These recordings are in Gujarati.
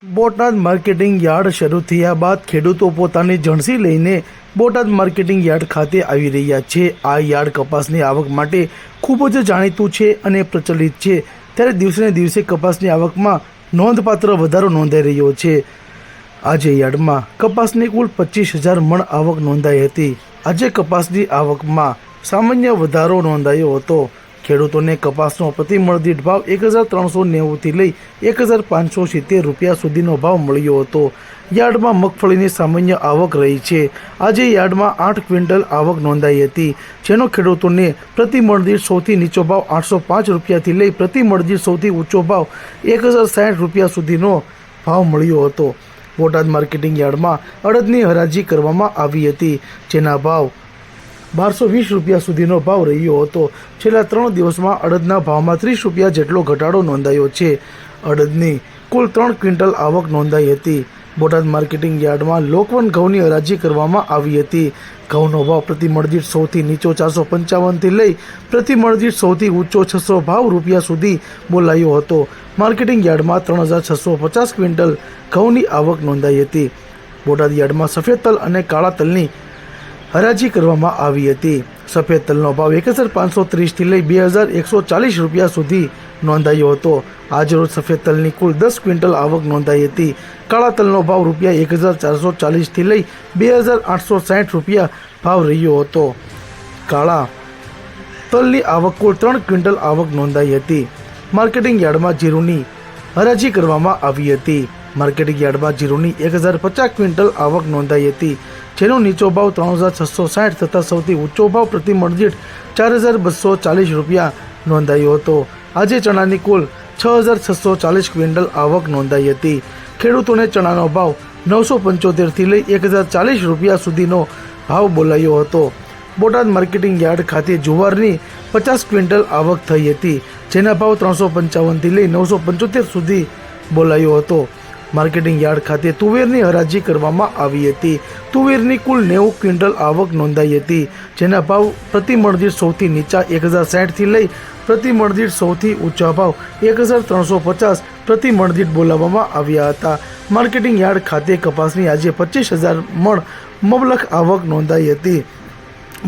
બોટાદ માર્કેટિંગ યાર્ડ શરૂ થયા બાદ ખેડૂતો પોતાની જણસી લઈને બોટાદ માર્કેટિંગ યાર્ડ ખાતે આવી રહ્યા છે। આ યાર્ડ કપાસની આવક માટે ખૂબ જ જાણીતું છે અને પ્રચલિત છે, ત્યારે દિવસે ને દિવસે કપાસની આવકમાં નોંધપાત્ર વધારો નોંધાઈ રહ્યો છે। આજે યાર્ડમાં કપાસની કુલ 25,000 મણ આવક નોંધાઈ હતી। આજે કપાસની આવકમાં સામાન્ય વધારો નોંધાયો હતો। ખેડૂતોને કપાસનો પ્રતિ મણ દીઠ ભાવ 1,390થી લઈ 1,570 રૂપિયા સુધીનો ભાવ મળ્યો હતો। યાર્ડમાં મગફળીની સામાન્ય આવક રહી છે। આજે યાર્ડમાં 8 ક્વિન્ટલ આવક નોંધાઈ હતી, જેનો ખેડૂતોને પ્રતિ મણ દીઠ સૌથી નીચો ભાવ 805 રૂપિયાથી લઈ પ્રતિ મણ દીઠ સૌથી ઊંચો ભાવ 1,060 રૂપિયા સુધીનો ભાવ મળ્યો હતો। બોટાદ માર્કેટિંગ યાર્ડમાં અડદની હરાજી કરવામાં આવી હતી, જેના ભાવ 1220 રૂપિયા સુધીનો ભાવ રહ્યો હતો। છેલ્લા 3 દિવસમાં અડદના ભાવમાં 30 રૂપિયા જેટલો ઘટાડો નોંધાયો છે। અડદની કુલ 3 ક્વિન્ટલ આવક નોંધાઈ હતી। બોટાદ માર્કેટિંગ યાર્ડમાં લોકવન ઘઉંની હરાજી કરવામાં આવી હતી। ઘઉંનો ભાવ પ્રતિ મણ દીઠ સૌથી નીચો 455થી લઈ પ્રતિ મણ દીઠ સૌથી ઊંચો 600 રૂપિયા સુધી બોલાયો હતો। માર્કેટિંગ યાર્ડમાં 3,650 ક્વિન્ટલ ઘઉંની આવક નોંધાઈ હતી। બોટાદ યાર્ડમાં સફેદ તલ અને કાળા તલની હરાજી કરવામાં આવી હતી। સફેદ તલનો ભાવ 1,530થી લઈ 2,140 રૂપિયા સુધી નોંધાયો હતો। આજરોજ સફેદ તલની કુલ 10 ક્વિન્ટલ આવક નોંધાઈ હતી। કાળા તલનો ભાવ રૂપિયા 1,440થી લઈ 2,860 રૂપિયા ભાવ રહ્યો હતો। કાળા તલની આવક કુલ 3 ક્વિન્ટલ આવક નોંધાઈ હતી। માર્કેટિંગ યાર્ડમાં જીરુની હરાજી કરવામાં આવી હતી। માર્કેટિંગ યાર્ડમાં જીરુની 1,050 ક્વિન્ટલ આવક નોંધાઈ હતી, જેનો નીચો ભાવ 3,660 તથા સૌથી ઊંચો ભાવ પ્રતિ મણ દીઠ 4,240 રૂપિયા નોંધાયો હતો। આજે ચણાની કુલ 6,640 ક્વિન્ટલ આવક નોંધાઈ હતી। ખેડૂતોને ચણાનો ભાવ 975થી લઈ 1,040 રૂપિયા સુધીનો ભાવ બોલાયો હતો। બોટાદ માર્કેટિંગ યાર્ડ ખાતે જુવારની 50 ક્વિન્ટલ આવક થઈ હતી, જેના ભાવ 355થી લઈ 975 સુધી બોલાયો હતો। માર્કેટિંગ યાર્ડ ખાતે તુવેરની હરાજી કરવામાં આવી હતી। તુવેરની કુલ 90 ક્વિન્ટલ આવક નોંધાઈ હતી, જેના ભાવ પ્રતિ મણ દીઠ સૌથી નીચા 1,060થી લઈ પ્રતિ મણ દીઠ સૌથી ઊંચા ભાવ 1,350 પ્રતિ મણ દીઠ બોલાવવામાં આવ્યા હતા। માર્કેટિંગ યાર્ડ ખાતે કપાસની આજે 25,000 મણ મબલખ આવક નોંધાઈ હતી।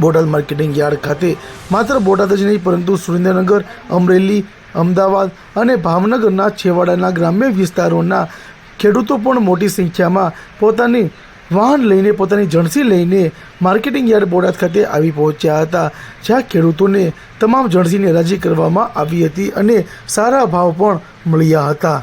બોટાદ માર્કેટિંગ યાર્ડ ખાતે માત્ર બોટાદ જ નહીં પરંતુ સુરેન્દ્રનગર, અમરેલી, અમદાવાદ અને ભાવનગરના છેવાડાના ગ્રામ્ય વિસ્તારોના ખેડૂતો પણ મોટી સંખ્યામાં પોતાની વાહન લઈને, પોતાની જણસી લઈને માર્કેટિંગ યાર્ડ બોટાદ ખાતે આવી પહોંચ્યા હતા, જ્યાં ખેડૂતોને તમામ જણસીની હરાજી કરવામાં આવી હતી અને સારા ભાવ પણ મળ્યા હતા।